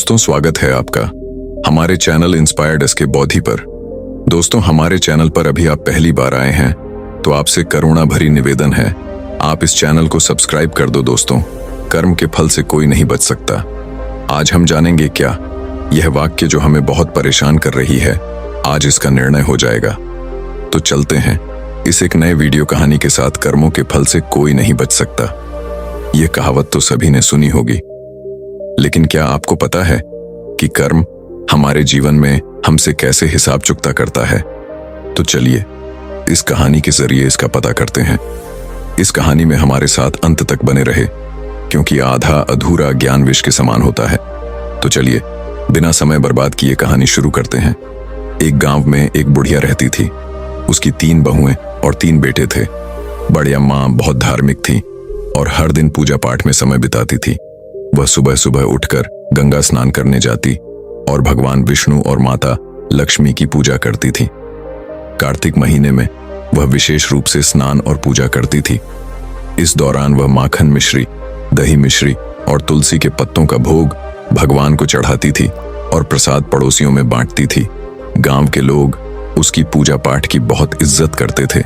दोस्तों, स्वागत है आपका हमारे चैनल इंस्पायर्ड एस के बौद्धि पर। दोस्तों, हमारे चैनल पर अभी आप पहली बार आए हैं तो आपसे करुणा भरी निवेदन है, आप इस चैनल को सब्सक्राइब कर दो। दोस्तों, कर्म के फल से कोई नहीं बच सकता। आज हम जानेंगे क्या यह वाक्य जो हमें बहुत परेशान कर रही है, आज इसका निर्णय हो जाएगा। तो चलते हैं इस एक नए वीडियो कहानी के साथ। कर्मों के फल से कोई नहीं बच सकता, यह कहावत तो सभी ने सुनी होगी, लेकिन क्या आपको पता है कि कर्म हमारे जीवन में हमसे कैसे हिसाब चुकता करता है? तो चलिए इस कहानी के जरिए इसका पता करते हैं। इस कहानी में हमारे साथ अंत तक बने रहे, क्योंकि आधा अधूरा ज्ञान विष के समान होता है। तो चलिए बिना समय बर्बाद किए कहानी शुरू करते हैं। एक गांव में एक बुढ़िया रहती थी। उसकी 3 बहुएं और 3 बेटे थे। बड़ी माँ बहुत धार्मिक थी और हर दिन पूजा पाठ में समय बिताती थी। वह सुबह सुबह उठकर गंगा स्नान करने जाती और भगवान विष्णु और माता लक्ष्मी की पूजा करती थी। कार्तिक महीने में वह विशेष रूप से स्नान और पूजा करती थी। इस दौरान वह माखन मिश्री, दही मिश्री और तुलसी के पत्तों का भोग भगवान को चढ़ाती थी और प्रसाद पड़ोसियों में बांटती थी। गांव के लोग उसकी पूजा पाठ की बहुत इज्जत करते थे।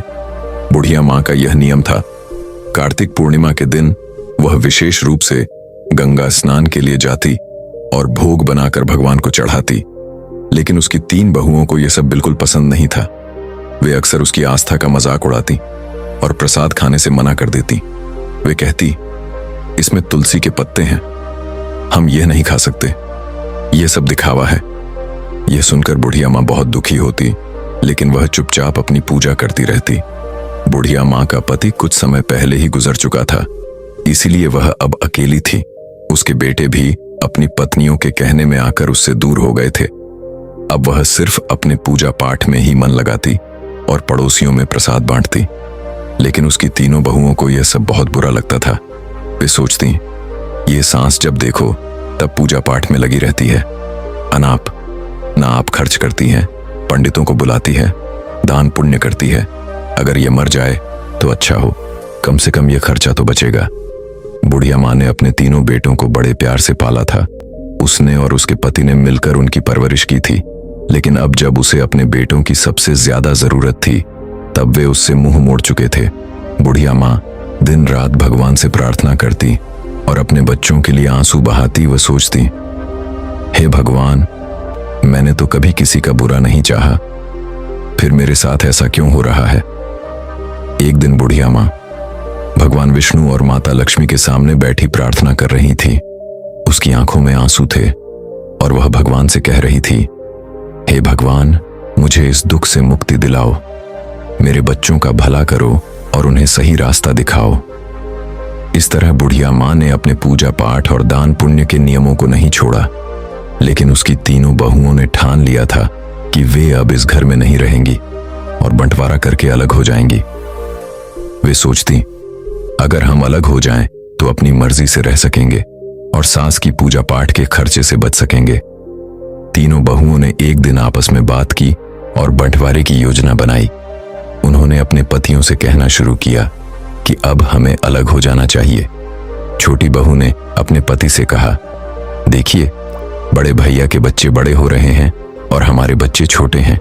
बुढ़िया माँ का यह नियम था, कार्तिक पूर्णिमा के दिन वह विशेष रूप से गंगा स्नान के लिए जाती और भोग बनाकर भगवान को चढ़ाती। लेकिन उसकी 3 बहुओं को यह सब बिल्कुल पसंद नहीं था। वे अक्सर उसकी आस्था का मजाक उड़ाती और प्रसाद खाने से मना कर देती। वे कहती, इसमें तुलसी के पत्ते हैं, हम यह नहीं खा सकते, यह सब दिखावा है। यह सुनकर बुढ़िया माँ बहुत दुखी होती, लेकिन वह चुपचाप अपनी पूजा करती रहती। बुढ़िया माँ का पति कुछ समय पहले ही गुजर चुका था, इसीलिए वह अब अकेली थी। उसके बेटे भी अपनी पत्नियों के कहने में आकर उससे दूर हो गए थे। अब वह सिर्फ अपने पूजा पाठ में ही मन लगाती और पड़ोसियों में प्रसाद बांटती। लेकिन उसकी 3 बहुओं को यह सब बहुत बुरा लगता था। वे सोचती, ये सांस जब देखो तब पूजा पाठ में लगी रहती है, अनाप ना आप खर्च करती है, पंडितों को बुलाती है, दान पुण्य करती है। अगर ये मर जाए तो अच्छा हो, कम से कम ये खर्चा तो बचेगा। बुढ़िया माँ ने अपने 3 बेटों को बड़े प्यार से पाला था। उसने और उसके पति ने मिलकर उनकी परवरिश की थी। लेकिन अब जब उसे अपने बेटों की सबसे ज्यादा जरूरत थी, तब वे उससे मुंह मोड़ चुके थे। बुढ़िया माँ दिन रात भगवान से प्रार्थना करती और अपने बच्चों के लिए आंसू बहाती। वह सोचती, हे भगवान, मैंने तो कभी किसी का बुरा नहीं चाहा, फिर मेरे साथ ऐसा क्यों हो रहा है? एक दिन बुढ़िया माँ भगवान विष्णु और माता लक्ष्मी के सामने बैठी प्रार्थना कर रही थी। उसकी आंखों में आंसू थे और वह भगवान से कह रही थी, हे भगवान, मुझे इस दुख से मुक्ति दिलाओ, मेरे बच्चों का भला करो और उन्हें सही रास्ता दिखाओ। इस तरह बुढ़िया माँ ने अपने पूजा पाठ और दान पुण्य के नियमों को नहीं छोड़ा। लेकिन उसकी 3 बहुओं ने ठान लिया था कि वे अब इस घर में नहीं रहेंगी और बंटवारा करके अलग हो जाएंगी। वे सोचती, अगर हम अलग हो जाएं तो अपनी मर्जी से रह सकेंगे और सास की पूजा पाठ के खर्चे से बच सकेंगे। 3 बहुओं ने एक दिन आपस में बात की और बंटवारे की योजना बनाई। उन्होंने अपने पतियों से कहना शुरू किया कि अब हमें अलग हो जाना चाहिए। छोटी बहू ने अपने पति से कहा, देखिए, बड़े भैया के बच्चे बड़े हो रहे हैं और हमारे बच्चे छोटे हैं।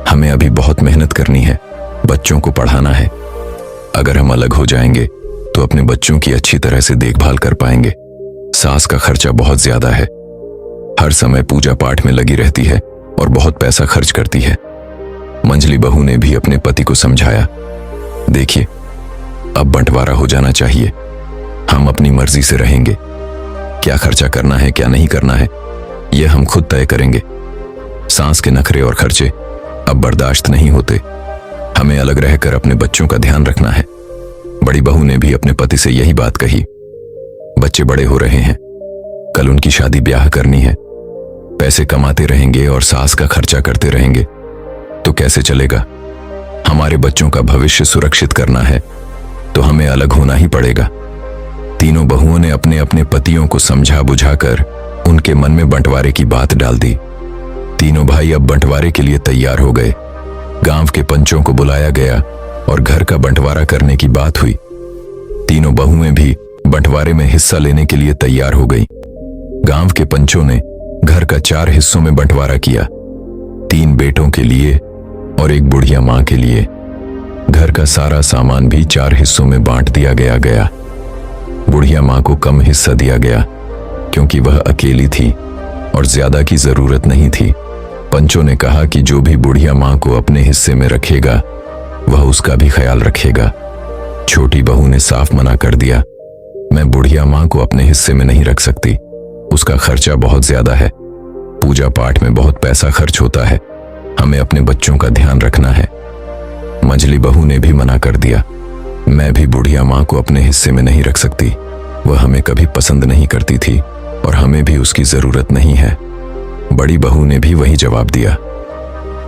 हमें अभी बहुत मेहनत करनी है, बच्चों को पढ़ाना है। अगर हम अलग हो जाएंगे तो अपने बच्चों की अच्छी तरह से देखभाल कर पाएंगे। सास का खर्चा बहुत ज्यादा है, हर समय पूजा पाठ में लगी रहती है और बहुत पैसा खर्च करती है। मंझली बहू ने भी अपने पति को समझाया, देखिए, अब बंटवारा हो जाना चाहिए, हम अपनी मर्जी से रहेंगे। क्या खर्चा करना है, क्या नहीं करना है, यह हम खुद तय करेंगे। सास के नखरे और खर्चे अब बर्दाश्त नहीं होते, हमें अलग रहकर अपने बच्चों का ध्यान रखना है। बड़ी बहू ने भी अपने पति से यही बात कही। बच्चे बड़े हो रहे हैं, कल उनकी शादी ब्याह करनी है, पैसे कमाते रहेंगे और सास का खर्चा करते रहेंगे तो कैसे चलेगा? हमारे बच्चों का भविष्य सुरक्षित करना है तो हमें अलग होना ही पड़ेगा। 3 बहुओं ने अपने अपने पतियों को समझा बुझाकर उनके मन में बंटवारे की बात डाल दी। 3 भाई अब बंटवारे के लिए तैयार हो गए। गांव के पंचों को बुलाया गया और घर का बंटवारा करने की बात हुई। 3 बहुएं भी बंटवारे में हिस्सा लेने के लिए तैयार हो गई। गांव के पंचों ने घर का 4 हिस्सों में बंटवारा किया, 3 बेटों के लिए और एक बुढ़िया मां के लिए। घर का सारा सामान भी 4 हिस्सों में बांट दिया गया। बुढ़िया मां को कम हिस्सा दिया गया क्योंकि वह अकेली थी और ज्यादा की जरूरत नहीं थी। पंचों ने कहा कि जो भी बुढ़िया मां को अपने हिस्से में रखेगा वह उसका भी ख्याल रखेगा। छोटी बहू ने साफ मना कर दिया, मैं बुढ़िया मां को अपने हिस्से में नहीं रख सकती, उसका खर्चा बहुत ज्यादा है, पूजा पाठ में बहुत पैसा खर्च होता है, हमें अपने बच्चों का ध्यान रखना है। मंझली बहू ने भी मना कर दिया, मैं भी बुढ़िया मां को अपने हिस्से में नहीं रख सकती, वह हमें कभी पसंद नहीं करती थी और हमें भी उसकी जरूरत नहीं है। बड़ी बहू ने भी वही जवाब दिया,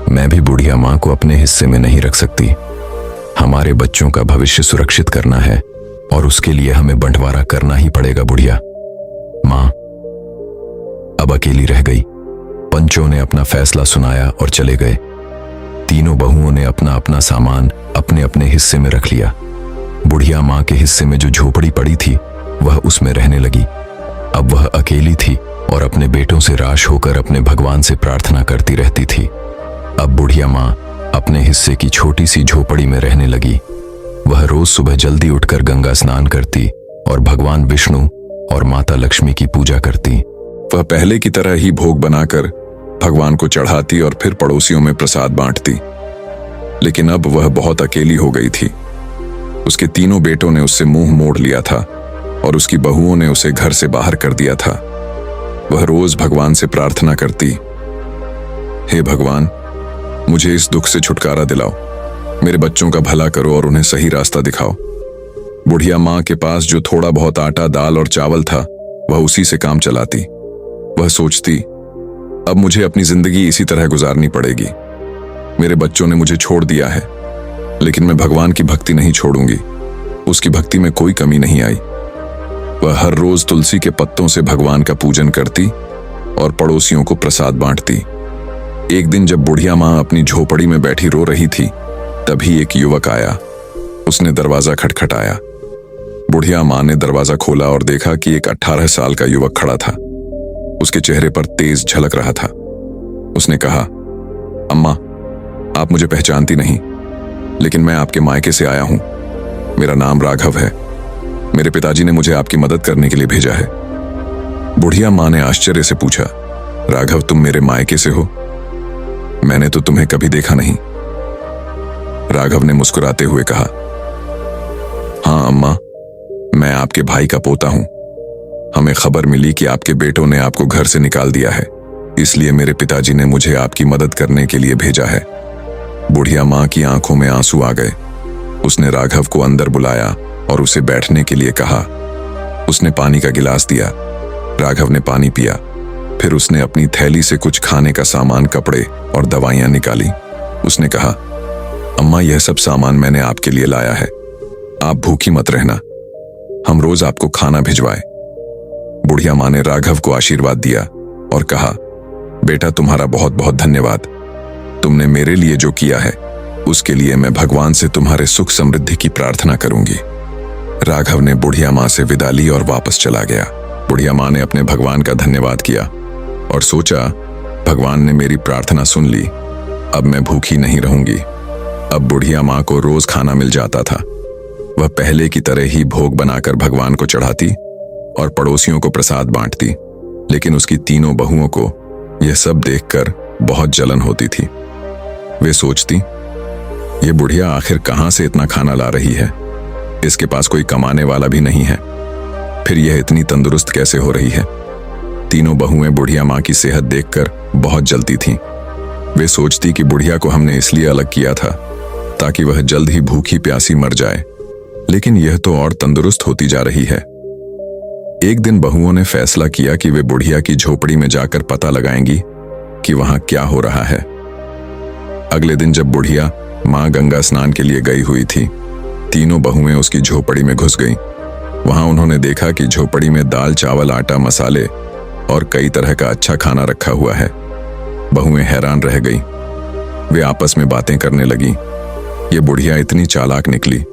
मैं भी बुढ़िया मां को अपने हिस्से में नहीं रख सकती, हमारे बच्चों का भविष्य सुरक्षित करना है और उसके लिए हमें बंटवारा करना ही पड़ेगा। बुढ़िया मां अब अकेली रह गई। पंचों ने अपना फैसला सुनाया और चले गए। तीनों बहुओं ने अपना अपना सामान अपने अपने हिस्से में रख लिया। बुढ़िया मां के हिस्से में जो झोपड़ी पड़ी थी वह उसमें रहने लगी। अब वह अकेली थी और अपने बेटों से राश होकर अपने भगवान से प्रार्थना करती रहती थी। अब बुढ़िया मां अपने हिस्से की छोटी सी झोपड़ी में रहने लगी। वह रोज सुबह जल्दी उठकर गंगा स्नान करती और भगवान विष्णु और माता लक्ष्मी की पूजा करती। वह पहले की तरह ही भोग बनाकर भगवान को चढ़ाती और फिर पड़ोसियों में प्रसाद बांटती। लेकिन अब वह बहुत अकेली हो गई थी। उसके तीनों बेटों ने उससे मुंह मोड़ लिया था और उसकी बहुओं ने उसे घर से बाहर कर दिया था। वह रोज भगवान से प्रार्थना करती, हे भगवान, मुझे इस दुख से छुटकारा दिलाओ, मेरे बच्चों का भला करो और उन्हें सही रास्ता दिखाओ। बुढ़िया मां के पास जो थोड़ा बहुत आटा, दाल और चावल था वह उसी से काम चलाती। वह सोचती, अब मुझे अपनी जिंदगी इसी तरह गुजारनी पड़ेगी। मेरे बच्चों ने मुझे छोड़ दिया है, लेकिन मैं भगवान की भक्ति नहीं छोड़ूंगी। उसकी भक्ति में कोई कमी नहीं आई। वह हर रोज तुलसी के पत्तों से भगवान का पूजन करती और पड़ोसियों को प्रसाद बांटती। एक दिन जब बुढ़िया मां अपनी झोपड़ी में बैठी रो रही थी, तभी एक युवक आया। उसने दरवाजा खटखटाया। बुढ़िया मां ने दरवाजा खोला और देखा कि एक 18 साल का युवक खड़ा था। उसके चेहरे पर तेज झलक रहा था। उसने कहा, अम्मा, आप मुझे पहचानती नहीं, लेकिन मैं आपके मायके से आया हूं। मेरा नाम राघव है। मेरे पिताजी ने मुझे आपकी मदद करने के लिए भेजा है। बुढ़िया मां ने आश्चर्य से पूछा, राघव, तुम मेरे मायके से हो? मैंने तो तुम्हें कभी देखा नहीं। राघव ने मुस्कुराते हुए कहा, हाँ अम्मा, मैं आपके भाई का पोता हूं। हमें खबर मिली कि आपके बेटों ने आपको घर से निकाल दिया है, इसलिए मेरे पिताजी ने मुझे आपकी मदद करने के लिए भेजा है। बुढ़िया मां की आंखों में आंसू आ गए। उसने राघव को अंदर बुलाया और उसे बैठने के लिए कहा। उसने पानी का गिलास दिया। राघव ने पानी पिया। फिर उसने अपनी थैली से कुछ खाने का सामान, कपड़े और दवाइयां निकाली। उसने कहा, अम्मा, यह सब सामान मैंने आपके लिए लाया है, आप भूखी मत रहना, हम रोज आपको खाना भिजवाए। बुढ़िया मां ने राघव को आशीर्वाद दिया और कहा, बेटा, तुम्हारा बहुत बहुत धन्यवाद। तुमने मेरे लिए जो किया है उसके लिए मैं भगवान से तुम्हारे सुख समृद्धि की प्रार्थना करूंगी। राघव ने बुढ़िया मां से विदा ली और वापस चला गया। बुढ़िया मां ने अपने भगवान का धन्यवाद किया और सोचा, भगवान ने मेरी प्रार्थना सुन ली, अब मैं भूखी नहीं रहूंगी। अब बुढ़िया मां को रोज खाना मिल जाता था। वह पहले की तरह ही भोग बनाकर भगवान को चढ़ाती और पड़ोसियों को प्रसाद बांटती। लेकिन उसकी तीनों बहुओं को यह सब देखकर बहुत जलन होती थी। वे सोचती, ये बुढ़िया आखिर कहां से इतना खाना ला रही है? इसके पास कोई कमाने वाला भी नहीं है, फिर यह इतनी तंदुरुस्त कैसे हो रही है? तीनों बहुएं बुढ़िया मां की सेहत देखकर बहुत जलती थीं। वे सोचती कि बुढ़िया को हमने इसलिए अलग किया था ताकि वह जल्द ही भूखी प्यासी मर जाए, लेकिन यह तो और तंदुरुस्त होती जा रही है। एक दिन बहुओं ने फैसला किया कि वे बुढ़िया की झोपड़ी में जाकर पता लगाएंगी कि वहां क्या हो रहा है। अगले दिन जब बुढ़िया मां गंगा स्नान के लिए गई हुई थी, तीनों बहुएं उसकी झोपड़ी में घुस गईं। वहां उन्होंने देखा कि झोपड़ी में दाल, चावल, आटा, मसाले और कई तरह का अच्छा खाना रखा हुआ है। बहुएं हैरान रह गईं। वे आपस में बातें करने लगीं। ये बुढ़िया इतनी चालाक निकली।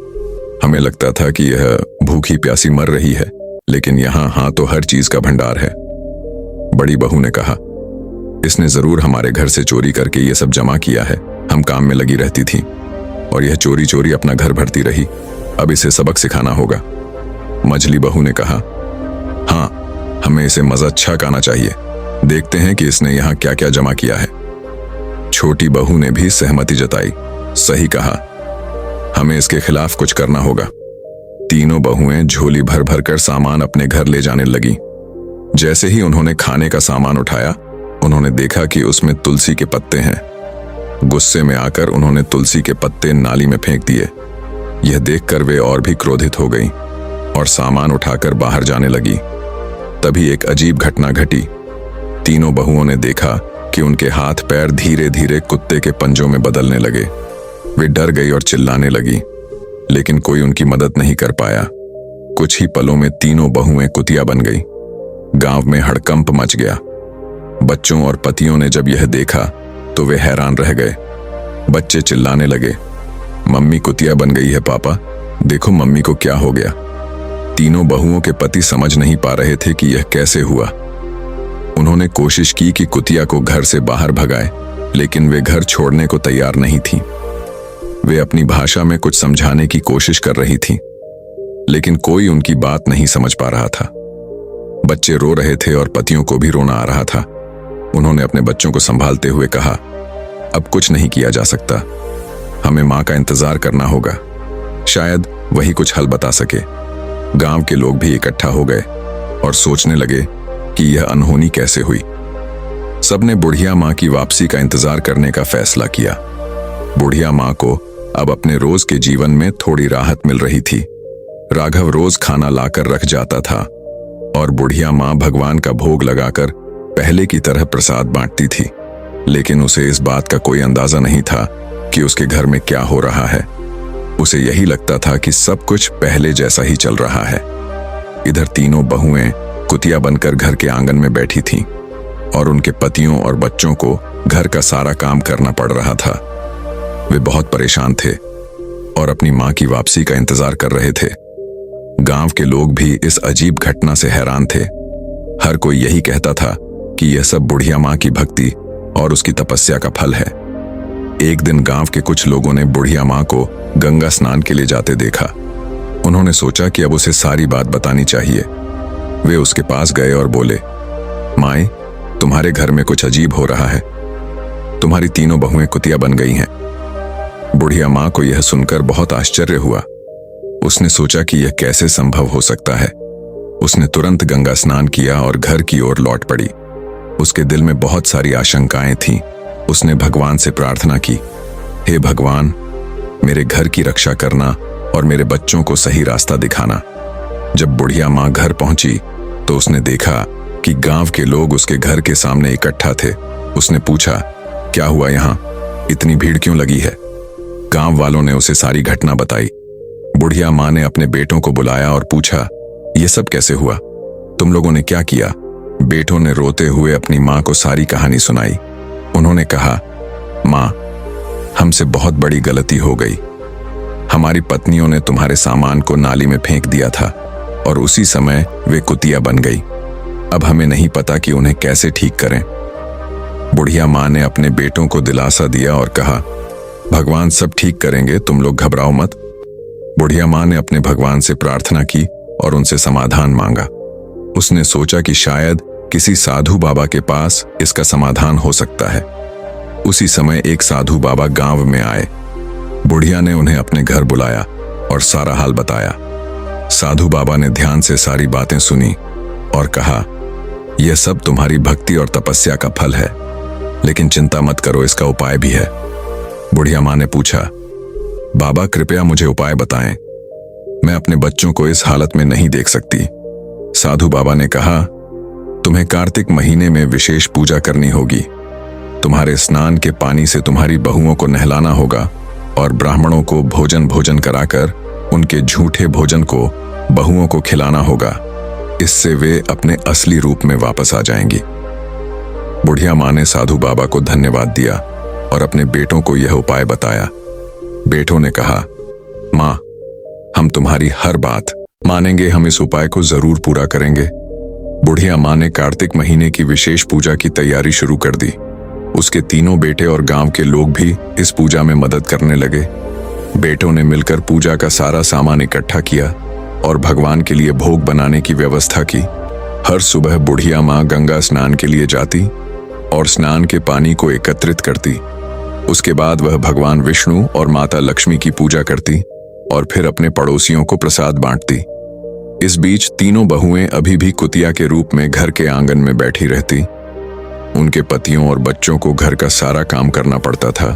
हमें लगता था कि यह भूखी प्यासी मर रही है, लेकिन यहाँ तो हर चीज का भंडार है। बड़ी बहू ने कहा, इसने जरूर हमारे घर से चोरी करके ये सब जमा किया है। हम काम में लगी रहती थी और यह चोरी चोरी अपना घर भरती रही। अब इसे सबक सिखाना होगा। मझली बहू ने कहा, हाँ, हमें इसे मजा चखाना चाहिए। देखते हैं कि इसने यहाँ क्या क्या जमा किया है। छोटी बहू ने भी सहमति जताई। सही कहा, हमें इसके खिलाफ कुछ करना होगा। तीनों बहुएं झोली भर भर कर सामान अपने घर ले जाने लगी। जैसे ही उन्होंने खाने का सामान उठाया, उन्होंने देखा कि उसमें तुलसी के पत्ते हैं। गुस्से में आकर उन्होंने तुलसी के पत्ते नाली में फेंक दिए। यह देखकर वे और भी क्रोधित हो गईं और सामान उठाकर बाहर जाने लगी। तभी एक अजीब घटना घटी। तीनों बहुओं ने देखा कि उनके हाथ पैर धीरे धीरे कुत्ते के पंजों में बदलने लगे। वे डर गई और चिल्लाने लगी, लेकिन कोई उनकी मदद नहीं कर पाया। कुछ ही पलों में तीनों बहुएं कुतिया बन गई। गांव में हड़कंप मच गया। बच्चों और पतियों ने जब यह देखा तो वे हैरान रह गए। बच्चे चिल्लाने लगे, मम्मी कुतिया बन गई है पापा, देखो मम्मी को क्या हो गया। तीनों बहुओं के पति समझ नहीं पा रहे थे कि यह कैसे हुआ। उन्होंने कोशिश की कि कुतिया को घर से बाहर भगाए, लेकिन वे घर छोड़ने को तैयार नहीं थी। वे अपनी भाषा में कुछ समझाने की कोशिश कर रही थी, लेकिन कोई उनकी बात नहीं समझ पा रहा था। बच्चे रो रहे थे और पतियों को भी रोना आ रहा था। उन्होंने अपने बच्चों को संभालते हुए कहा, अब कुछ नहीं किया जा सकता, हमें मां का इंतजार करना होगा। शायद वही कुछ हल बता सके। गांव के लोग भी इकट्ठा हो गए और सोचने लगे कि यह अनहोनी कैसे हुई। सबने बुढ़िया मां की वापसी का इंतजार करने का फैसला किया। बुढ़िया मां को अब अपने रोज के जीवन में थोड़ी राहत मिल रही थी। राघव रोज खाना लाकर रख जाता था और बुढ़िया मां भगवान का भोग लगाकर पहले की तरह प्रसाद बांटती थी, लेकिन उसे इस बात का कोई अंदाजा नहीं था कि उसके घर में क्या हो रहा है। उसे यही लगता था कि सब कुछ पहले जैसा ही चल रहा है। इधर तीनों बहुएं कुतिया बनकर घर के आंगन में बैठी थीं और उनके पतियों और बच्चों को घर का सारा काम करना पड़ रहा था। वे बहुत परेशान थे और अपनी मां की वापसी का इंतजार कर रहे थे। गांव के लोग भी इस अजीब घटना से हैरान थे। हर कोई यही कहता था कि यह सब बुढ़िया मां की भक्ति और उसकी तपस्या का फल है। एक दिन गांव के कुछ लोगों ने बुढ़िया मां को गंगा स्नान के लिए जाते देखा। उन्होंने सोचा कि अब उसे सारी बात बतानी चाहिए। वे उसके पास गए और बोले, माए, तुम्हारे घर में कुछ अजीब हो रहा है। तुम्हारी तीनों बहुएं कुतिया बन गई हैं। बुढ़िया मां को यह सुनकर बहुत आश्चर्य हुआ। उसने सोचा कि यह कैसे संभव हो सकता है। उसने तुरंत गंगा स्नान किया और घर की ओर लौट पड़ी। उसके दिल में बहुत सारी आशंकाएं थीं। उसने भगवान से प्रार्थना की, हे भगवान, मेरे घर की रक्षा करना और मेरे बच्चों को सही रास्ता दिखाना। जब बुढ़िया मां घर पहुंची तो उसने देखा कि गांव के लोग उसके घर के सामने इकट्ठा थे। उसने पूछा, क्या हुआ, यहाँ इतनी भीड़ क्यों लगी है? गांव वालों ने उसे सारी घटना बताई। बुढ़िया मां ने अपने बेटों को बुलाया और पूछा, ये सब कैसे हुआ? तुम लोगों ने क्या किया? बेटों ने रोते हुए अपनी मां को सारी कहानी सुनाई। उन्होंने कहा, मां, हमसे बहुत बड़ी गलती हो गई। हमारी पत्नियों ने तुम्हारे सामान को नाली में फेंक दिया था और उसी समय वे कुतिया बन गई। अब हमें नहीं पता कि उन्हें कैसे ठीक करें। बुढ़िया मां ने अपने बेटों को दिलासा दिया और कहा, भगवान सब ठीक करेंगे, तुम लोग घबराओ मत। बुढ़िया मां ने अपने भगवान से प्रार्थना की और उनसे समाधान मांगा। उसने सोचा कि शायद किसी साधु बाबा के पास इसका समाधान हो सकता है। उसी समय एक साधु बाबा गांव में आए। बुढ़िया ने उन्हें अपने घर बुलाया और सारा हाल बताया। साधु बाबा ने ध्यान से सारी बातें सुनी और कहा, यह सब तुम्हारी भक्ति और तपस्या का फल है, लेकिन चिंता मत करो, इसका उपाय भी है। बुढ़िया मां ने पूछा, बाबा कृपया मुझे उपाय बताएं, मैं अपने बच्चों को इस हालत में नहीं देख सकती। साधु बाबा ने कहा, तुम्हें कार्तिक महीने में विशेष पूजा करनी होगी। तुम्हारे स्नान के पानी से तुम्हारी बहुओं को नहलाना होगा और ब्राह्मणों को भोजन कराकर उनके झूठे भोजन को बहुओं को खिलाना होगा। इससे वे अपने असली रूप में वापस आ जाएंगी। बुढ़िया मां ने साधु बाबा को धन्यवाद दिया और अपने बेटों को यह उपाय बताया। बेटों ने कहा, मां, हम तुम्हारी हर बात मानेंगे, हम इस उपाय को जरूर पूरा करेंगे। बुढ़िया माँ ने कार्तिक महीने की विशेष पूजा की तैयारी शुरू कर दी। उसके तीनों बेटे और गांव के लोग भी इस पूजा में मदद करने लगे। बेटों ने मिलकर पूजा का सारा सामान इकट्ठा किया और भगवान के लिए भोग बनाने की व्यवस्था की। हर सुबह बुढ़िया माँ गंगा स्नान के लिए जाती और स्नान के पानी को एकत्रित करती। उसके बाद वह भगवान विष्णु और माता लक्ष्मी की पूजा करती और फिर अपने पड़ोसियों को प्रसाद बांटती। इस बीच तीनों बहुएं अभी भी कुतिया के रूप में घर के आंगन में बैठी रहती। उनके पतियों और बच्चों को घर का सारा काम करना पड़ता था।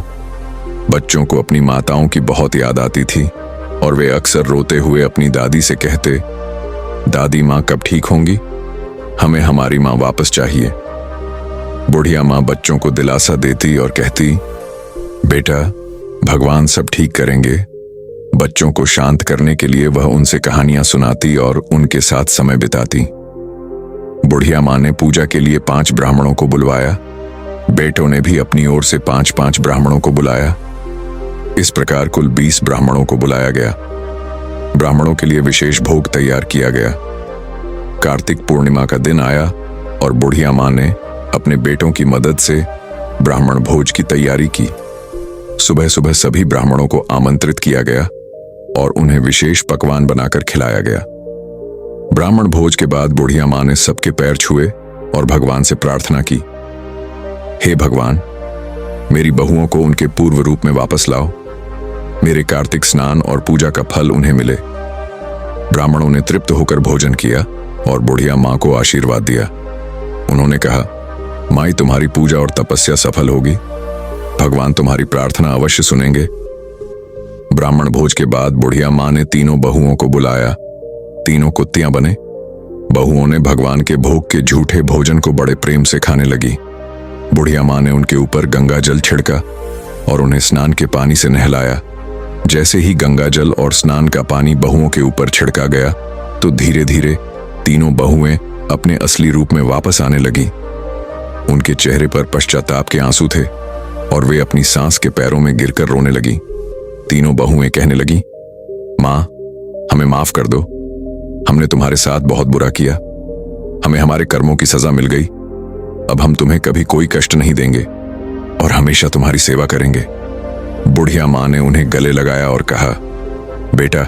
बच्चों को अपनी माताओं की बहुत याद आती थी और वे अक्सर रोते हुए अपनी दादी से कहते, दादी माँ कब ठीक होंगी? हमें हमारी माँ वापस चाहिए। बुढ़िया माँ बच्चों को दिलासा देती और कहती, बेटा, भगवान सब ठीक करेंगे। बच्चों को शांत करने के लिए वह उनसे कहानियां सुनाती और उनके साथ समय बिताती। बुढ़िया माँ ने पूजा के लिए 5 ब्राह्मणों को बुलवाया। बेटों ने भी अपनी ओर से 5-5 ब्राह्मणों को बुलाया। इस प्रकार कुल 20 ब्राह्मणों को बुलाया गया। ब्राह्मणों के लिए विशेष भोग तैयार किया गया। कार्तिक पूर्णिमा का दिन आया और बुढ़िया माँ ने अपने बेटों की मदद से ब्राह्मण भोज की तैयारी की। सुबह सुबह सभी ब्राह्मणों को आमंत्रित किया गया और उन्हें विशेष पकवान बनाकर खिलाया गया। ब्राह्मण भोज के बाद बुढ़िया माँ ने सबके पैर छुए और भगवान से प्रार्थना की, हे भगवान, मेरी बहुओं को उनके पूर्व रूप में वापस लाओ। मेरे कार्तिक स्नान और पूजा का फल उन्हें मिले। ब्राह्मणों ने तृप्त होकर भोजन किया और बुढ़िया माँ को आशीर्वाद दिया। उन्होंने कहा, माई, तुम्हारी पूजा और तपस्या सफल होगी। भगवान तुम्हारी प्रार्थना अवश्य सुनेंगे। ब्राह्मण भोज के बाद बुढ़िया माँ ने तीनों बहुओं को बुलाया। तीनों कुत्तियां बने। बहुओं ने भगवान के भोग के झूठे भोजन को बड़े प्रेम से खाने लगी। बुढ़िया माँ ने उनके ऊपर गंगा जल छिड़का और उन्हें स्नान के पानी से नहलाया। जैसे ही गंगा जल और स्नान का पानी बहुओं के ऊपर छिड़का गया तो धीरे धीरे तीनों बहुएं अपने असली रूप में वापस आने लगी। उनके चेहरे पर पश्चाताप के आंसू थे और वे अपनी सांस के पैरों में गिरकर रोने लगी। तीनों बहुएं कहने लगी, माँ, हमें माफ कर दो। हमने तुम्हारे साथ बहुत बुरा किया। हमें हमारे कर्मों की सजा मिल गई। अब हम तुम्हें कभी कोई कष्ट नहीं देंगे और हमेशा तुम्हारी सेवा करेंगे। बुढ़िया माँ ने उन्हें गले लगाया और कहा, बेटा,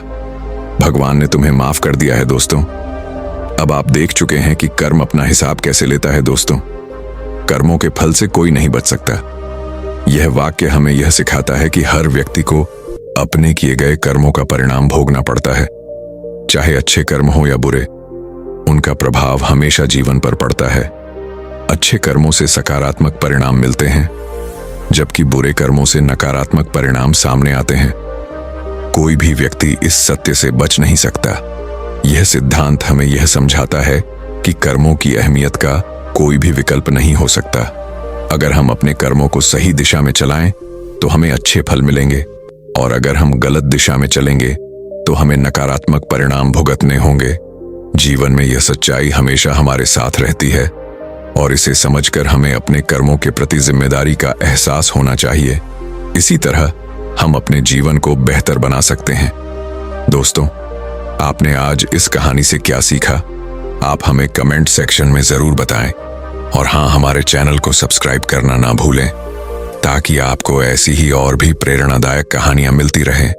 भगवान ने तुम्हें माफ कर दिया है दोस्तों। अब आप देख चुके हैं कि कर्म अपना हिसाब कैसे लेता है दोस्तों। कर्मों के फल से कोई नहीं बच सकता। यह वाक्य हमें यह सिखाता है कि हर व्यक्ति को अपने किए गए कर्मों का परिणाम भोगना पड़ता है। चाहे अच्छे कर्म हो या बुरे, उनका प्रभाव हमेशा जीवन पर पड़ता है। अच्छे कर्मों से सकारात्मक परिणाम मिलते हैं, जबकि बुरे कर्मों से नकारात्मक परिणाम सामने आते हैं। कोई भी व्यक्ति इस सत्य से बच नहीं सकता। यह सिद्धांत हमें यह समझाता है कि कर्मों की अहमियत का कोई भी विकल्प नहीं हो सकता। अगर हम अपने कर्मों को सही दिशा में चलाएं तो हमें अच्छे फल मिलेंगे, और अगर हम गलत दिशा में चलेंगे तो हमें नकारात्मक परिणाम भुगतने होंगे। जीवन में यह सच्चाई हमेशा हमारे साथ रहती है और इसे समझकर हमें अपने कर्मों के प्रति जिम्मेदारी का एहसास होना चाहिए। इसी तरह हम अपने जीवन को बेहतर बना सकते हैं। दोस्तों, आपने आज इस कहानी से क्या सीखा? आप हमें कमेंट सेक्शन में जरूर बताएं। और हाँ, हमारे चैनल को सब्सक्राइब करना ना भूलें ताकि आपको ऐसी ही और भी प्रेरणादायक कहानियां मिलती रहें।